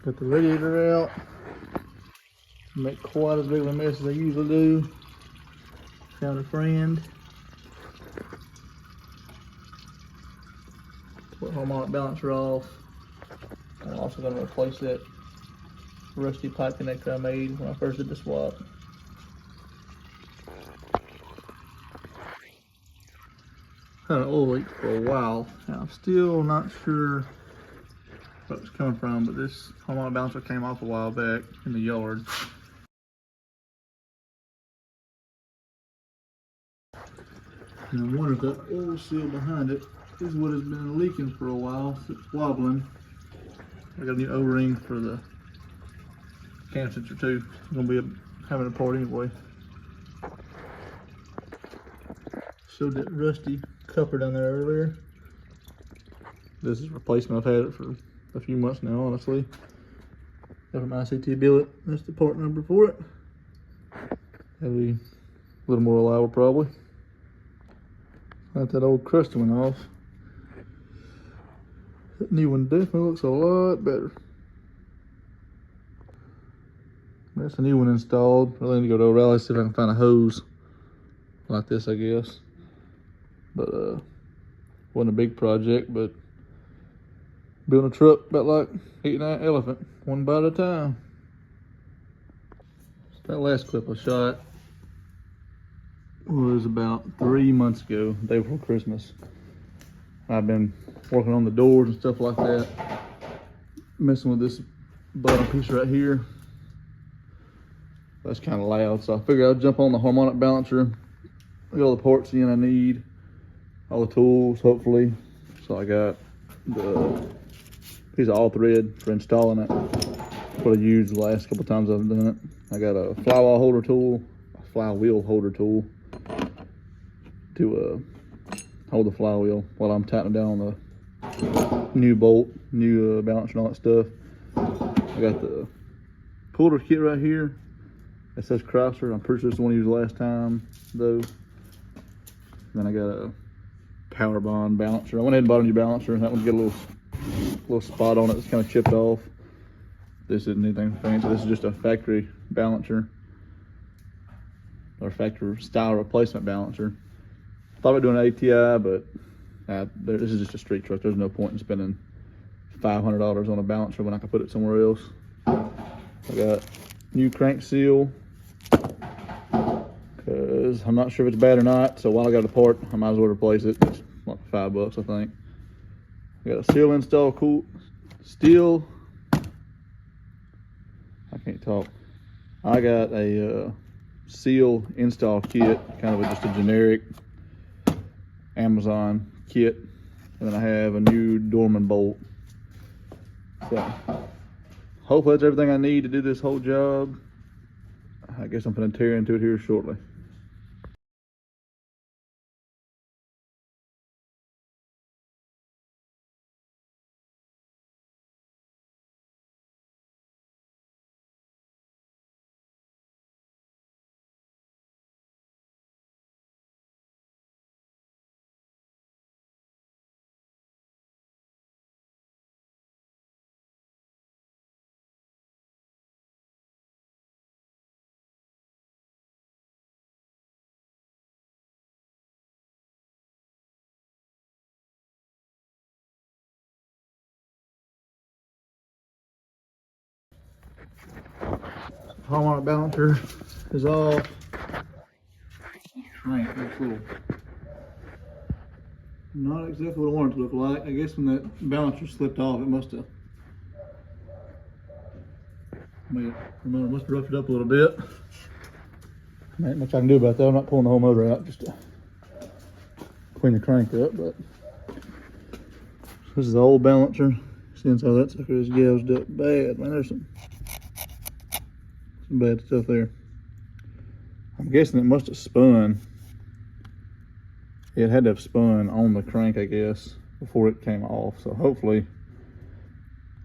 Got the radiator out. Make quite as big of a mess as I usually do. Found a friend. Put harmonic balancer off. I'm also going to replace that rusty pipe connector I made when I first did the swap. Had an oil leak for a while, and I'm still not sure what it's coming from, but this harmonic balancer came off a while back in the yard. And I wonder if that oil seal behind it is what has been leaking for a while. It's wobbling. I got a new O-ring for the cam sensor too. I'm gonna be having a part anyway. Showed that rusty coupler down there earlier. This is replacement. I've had it for a few months now, honestly. Got from ICT billet. That's the part number for it. That'll be a little more reliable probably. Got that old crusty one off. That new one definitely looks a lot better. That's a new one installed. Really need to go to O'Reilly, see if I can find a hose like this, I guess. But wasn't a big project, but building a truck about like eating an elephant, one bite at a time. That last clip I shot was about 3 months ago, the day before Christmas. I've been working on the doors and stuff like that, messing with this bottom piece right here. That's kind of loud, so I figured I'd jump on the harmonic balancer, get all the parts in I need, all the tools hopefully. So I got the piece of all thread for installing it. What I used the last couple times I've done it. I got a flywheel holder tool to hold the flywheel while I'm tightening down the new bolt, new balancer and all that stuff. I got the puller kit right here. It says Chrysler. I'm pretty sure it's the one I used last time though. Then I got a power bond balancer. I went ahead and bought a new balancer. That one's got a little spot on it that's kind of chipped off. This isn't anything fancy. This is just a factory balancer, or factory style replacement balancer. Thought about doing an ATI, but this is just a street truck. There's no point in spending $500 on a balancer when I can put it somewhere else. I got new crank seal, because I'm not sure if it's bad or not. So while I got the part, I might as well replace it. It's like $5, I think. I got a seal install steel. I can't talk. I got a seal install kit, kind of just a generic Amazon kit, and then I have a new Dorman bolt. So hopefully that's everything I need to do this whole job. I guess I'm gonna tear into it here shortly. Harmonic balancer is off. Crank looks little. Not exactly what I want it to look like. I guess when that balancer slipped off, it must have roughed it up a little bit. Not much I can do about that. I'm not pulling the whole motor out just to clean the crank up, but this is the old balancer. See how that sucker is gouged up bad. Man, there's some bad stuff there. I'm guessing it must have spun. It had to have spun on the crank, I guess, before it came off. So hopefully,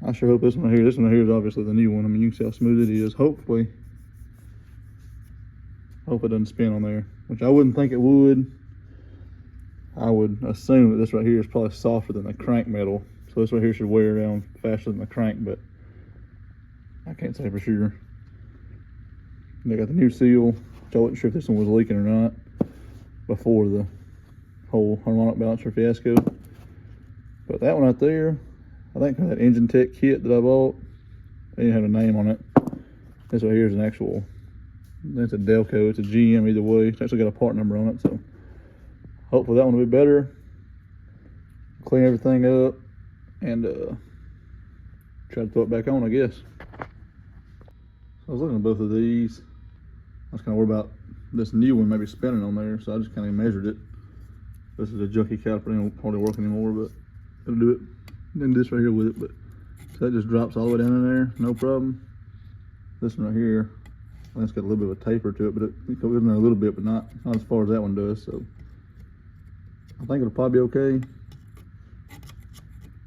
I sure hope this one here is obviously the new one. I mean, you can see how smooth it is. Hopefully, hope it doesn't spin on there, which I wouldn't think it would. I would assume that this right here is probably softer than the crank metal. So this right here should wear down faster than the crank, but I can't say for sure. They got the new seal, which I wasn't sure if this one was leaking or not before the whole harmonic balancer fiasco. But that one right there, I think that Engine Tech kit that I bought, they didn't have a name on it. This right here is an actual, it's a Delco, it's a GM either way. It's actually got a part number on it, so hopefully that one will be better. Clean everything up and try to throw it back on, I guess. So I was looking at both of these. I was kind of worried about this new one maybe spinning on there, so I just kind of measured it. This is a junky caliper, it don't hardly work anymore, but it'll do it. Then this right here with it, but so that just drops all the way down in there, no problem. This one right here, I think it's got a little bit of a taper to it, but it goes in there a little bit, but not as far as that one does. So I think it'll probably be okay.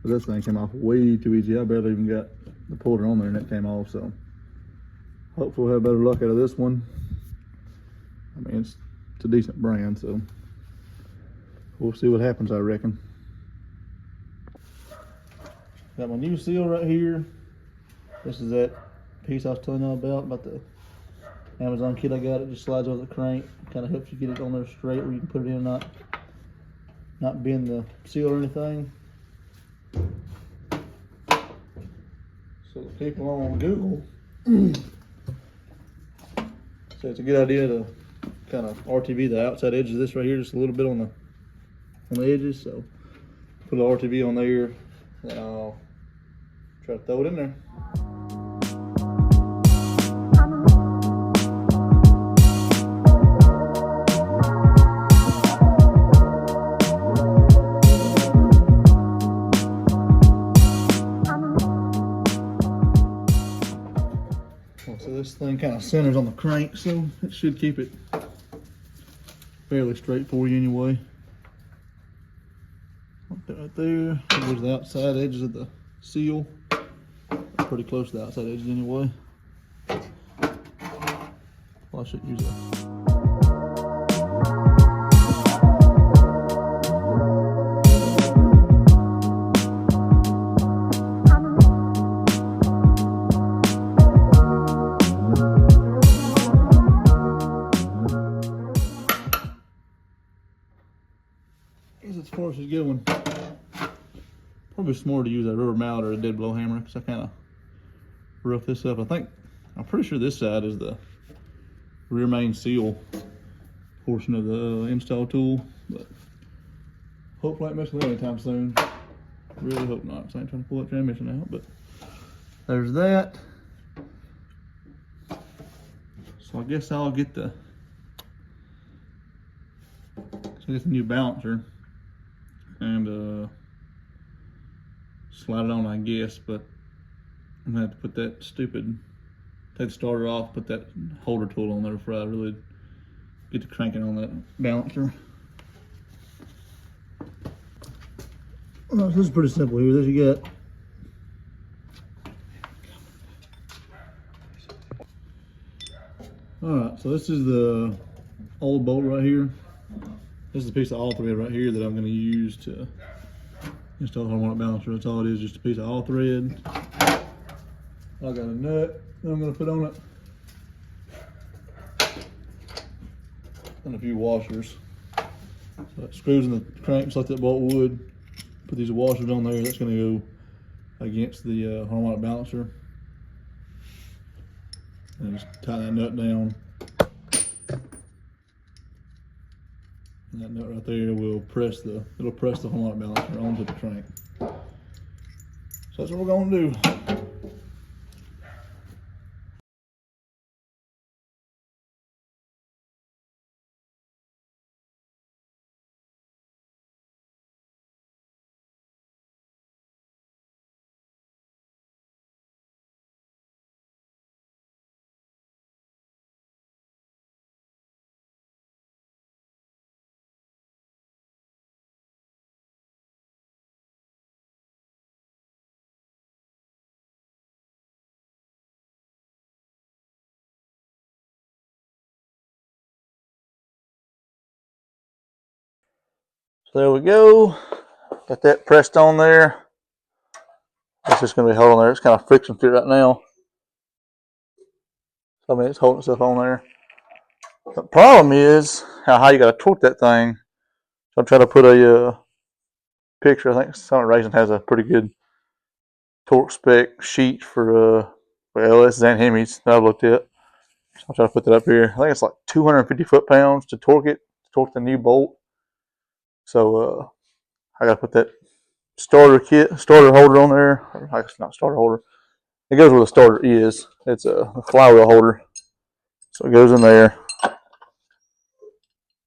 But this thing came off way too easy. I barely even got the puller on there and it came off. So hopefully we'll have better luck out of this one. I mean, it's a decent brand, so we'll see what happens, I reckon. Got my new seal right here. This is that piece I was telling you about the Amazon kit I got. It just slides over the crank, kind of helps you get it on there straight where you can put it in and not bend the seal or anything. So the people on Google say it's a good idea to kind of RTV the outside edges of this right here just a little bit on the edges. So put a RTV on there, and I'll try to throw it in there. So this thing kind of centers on the crank, so it should keep it fairly straight for you anyway. Right there, there's the outside edges of the seal. Pretty close to the outside edges anyway. Well, I should use that. As far as it's going, probably smarter to use a rubber mallet or a dead blow hammer because I kind of rough this up. I'm pretty sure this side is the rear main seal portion of the install tool, but hopefully I ain't messing with it anytime soon. Really hope not, so I ain't trying to pull that transmission out, but there's that. So I guess I'll get the new balancer and slide it on, I guess, but I'm gonna have to put that take the starter off, put that holder tool on there before I really get to cranking on that balancer. Well, this is pretty simple here. This you got alright, so this is the old bolt right here. This is a piece of all thread right here that I'm going to use to install the harmonic balancer. That's all it is, just a piece of all thread. I got a nut that I'm going to put on it, and a few washers. So it screws in the crank just like that bolt would. Put these washers on there. That's going to go against the harmonic balancer, and just tighten that nut down. And that nut right there will press the harmonic balancer onto the crank. So that's what we're going to do. So there we go. Got that pressed on there. It's just going to be holding there. It's kind of friction fit right now. So I mean, it's holding itself on there. The problem is how you got to torque that thing. So I'm trying to put a picture. I think Summit Racing has a pretty good torque spec sheet for LS and Hemis that I've looked at. So I'll try to put that up here. I think it's like 250 foot-pounds to torque it, to torque the new bolt. So I got to put that starter holder on there. It's not starter holder. It goes where the starter is. It's a flywheel holder. So it goes in there,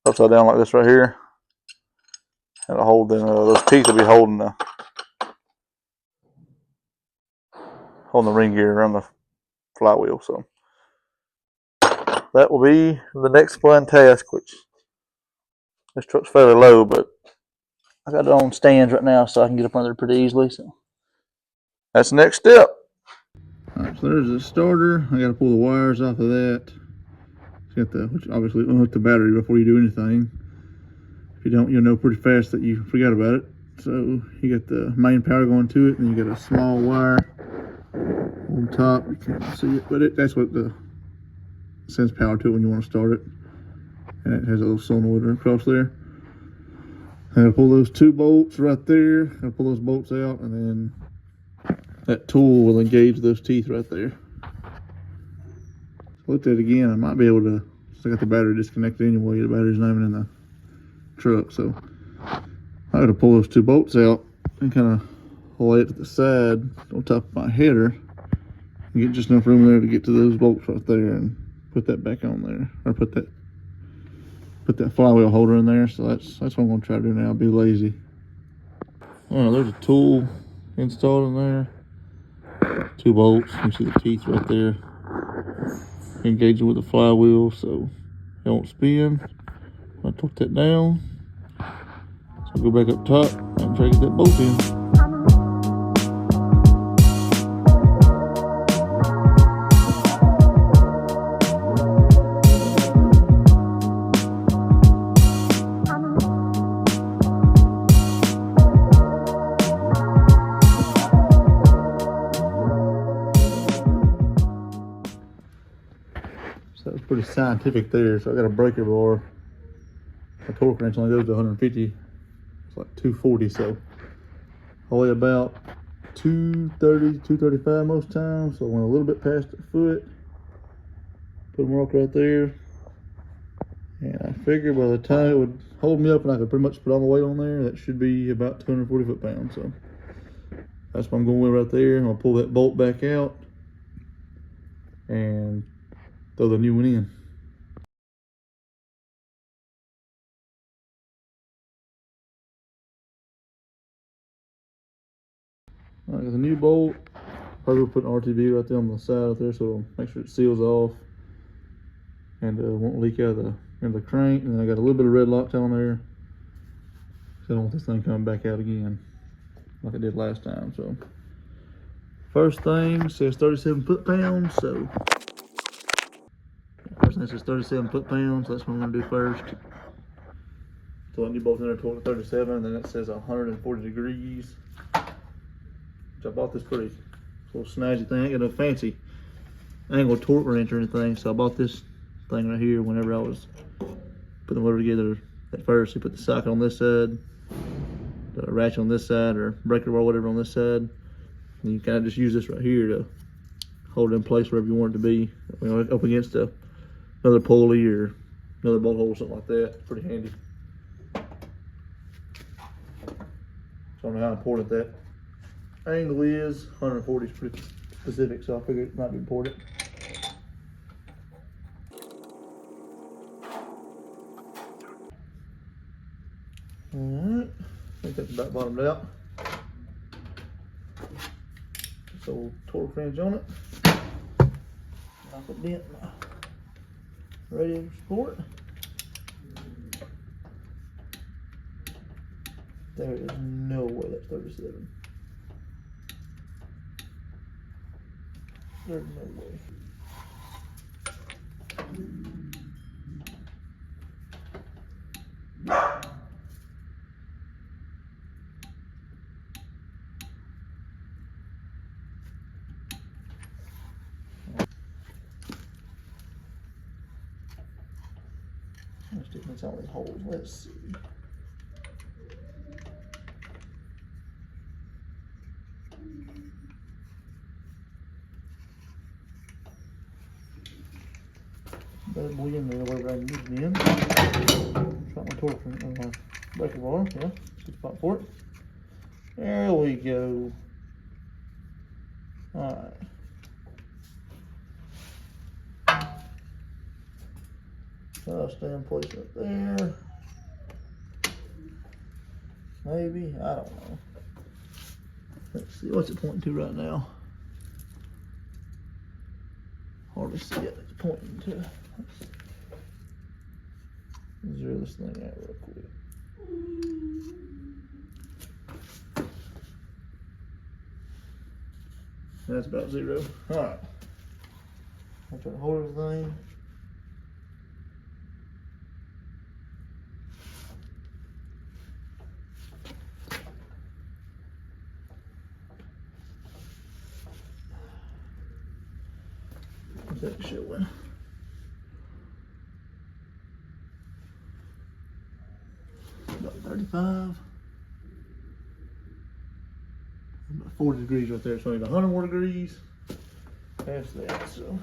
upside down like this right here. And it'll hold those teeth will be holding the ring gear around the flywheel. So that will be the next fun task, which this truck's fairly low, but I got it on stands right now so I can get up under there pretty easily. So that's the next step. Alright, so there's the starter. I got to pull the wires off of that. Which obviously unhook the battery before you do anything. If you don't, you'll know pretty fast that you forgot about it. So you got the main power going to it, and you got a small wire on top. You can't see it, but that's what sends power to it when you want to start it. And it has a little solenoid across there. And I pull those two bolts right there. I pull those bolts out, and then that tool will engage those teeth right there. Looked at it again. I might be able to. I got the battery disconnected anyway. The battery's not even in the truck, so I got to pull those two bolts out and kind of lay it to the side on top of my header and get just enough room there to get to those bolts right there and put that back on there, or put that flywheel holder in there. So that's what I'm going to try to do now. I'll be lazy. Well, there's a tool installed in there. Two bolts. You see the teeth right there. Engaging with the flywheel so it won't spin. I torque that down. So I'll go back up top and try to get that bolt in. So that was pretty scientific there. So I got a breaker bar. My torque wrench only goes to 150. It's like 240. So I weigh about 230, 235 most times. So I went a little bit past the foot. Put a mark right there. And I figured by the time it would hold me up and I could pretty much put all my weight on there, that should be about 240 foot-pounds. So that's what I'm going with right there. I'm going to pull that bolt back out and throw the new one in. I got the new bolt. Probably put an RTB right there on the side out there so it'll make sure it seals off and won't leak out of the crank. And then I got a little bit of red Loctite on there. So I don't want this thing coming back out again like I did last time. So first thing says 37 foot-pounds. So first thing says 37 foot-pounds. So that's what I'm gonna do first. So I new bolt in there to 37, and then it says 140 degrees. Which I bought this pretty little snazzy thing. I ain't got no fancy angle torque wrench or anything, so I bought this thing right here whenever I was putting the motor together at first. You put the socket on this side, the ratchet on this side, or breaker bar, whatever on this side. And you kind of just use this right here to hold it in place wherever you want it to be. You know, up against another pulley or another bolt hole or something like that. It's pretty handy. So I don't know how important that angle is. 140 is pretty specific, so I figured it might be important. Alright, I think that's about bottomed out. This old torque wrench on it. Knock a dent in my radiator support. There is no way that's 37. There's no way. What's on these holes? Let's see. Bad boy in there, wherever I can get it in. Try my torque on my breaker bar, yeah, 6 spot for it. There we go. Alright. So I'll stay in place up there. Maybe, I don't know. Let's see, what's it pointing to right now? Hardly see it, it's pointing to. Let's zero this thing out real quick. That's about 0. Alright. I'll try to hold everything. What's that showing? About 35. About 40 degrees right there. It's only 100 more degrees past that, so.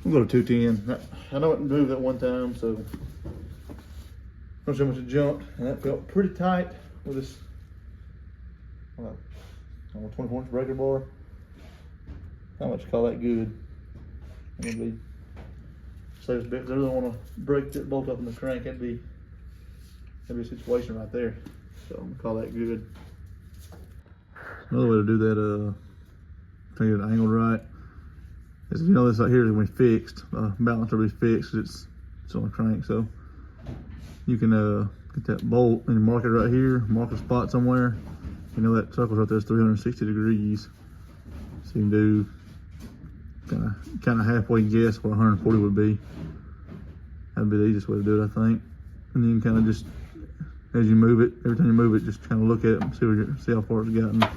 We'll go to 210. I know it moved that one time, so not sure how much it jumped, and that felt pretty tight with this 24-inch breaker bar. How much you call that good? It'll be saves a bit. If I really want to break that bolt up in the crank, that'd be a situation right there. So I'm gonna call that good. Another way to do that, try to get it angled right. As you know, this right here is when it's fixed. Balance will be fixed. It's on the crank, so you can get that bolt and mark it right here. Mark a spot somewhere. You know that circle's right there is 360 degrees. So you can do kind of halfway guess what 140 would be. That'd be the easiest way to do it, I think. And you can kind of just, as you move it, every time you move it, just kind of look at it and see how far it's gotten to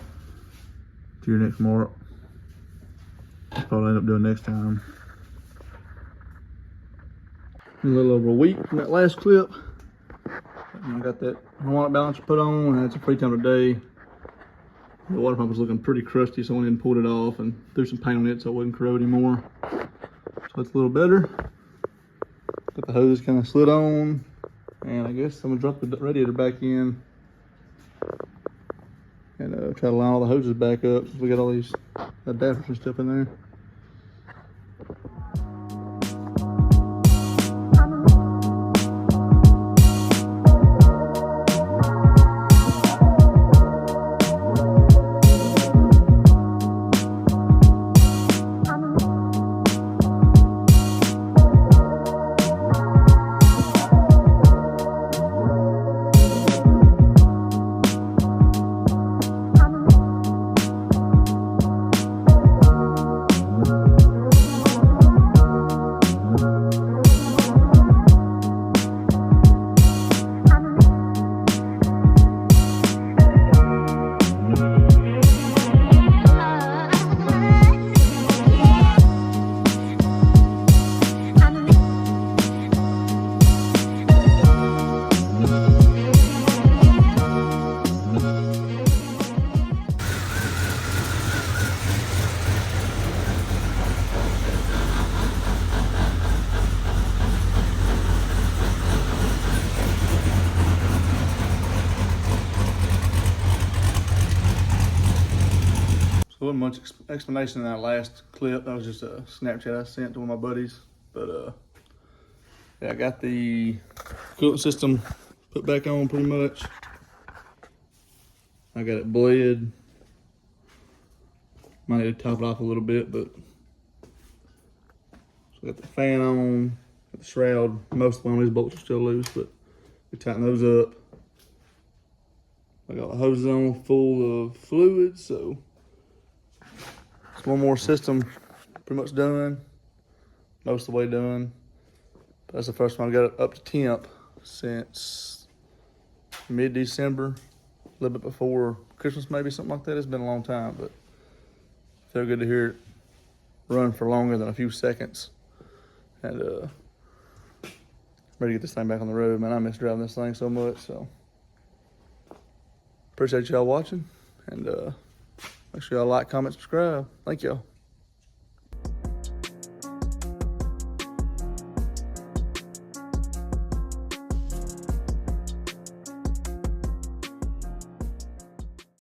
your next mark. That's what I'll end up doing next time. A little over a week from that last clip. I got that harmonic balancer put on, and that's a free time today. The water pump was looking pretty crusty, so I went ahead and pulled it off and threw some paint on it so it wouldn't corrode anymore. So it's a little better. Got the hose kind of slid on, and I guess I'm gonna drop the radiator back in and try to line all the hoses back up since we got all these adapters and stuff in there. There wasn't much explanation in that last clip. That was just a Snapchat I sent to one of my buddies. But yeah, I got the coolant system put back on pretty much. I got it bled. Might need to top it off a little bit, but so I got the fan on, got the shroud. Most of one of these bolts are still loose, but we tighten those up. I got the hoses on full of fluid, so it's one more system pretty much done. Most of the way done. But that's the first one I got it up to temp since mid-December, a little bit before Christmas maybe, something like that. It's been a long time, but feel good to hear it run for longer than a few seconds. And ready to get this thing back on the road, man. I miss driving this thing so much, so appreciate y'all watching, and make sure y'all like, comment, subscribe. Thank y'all.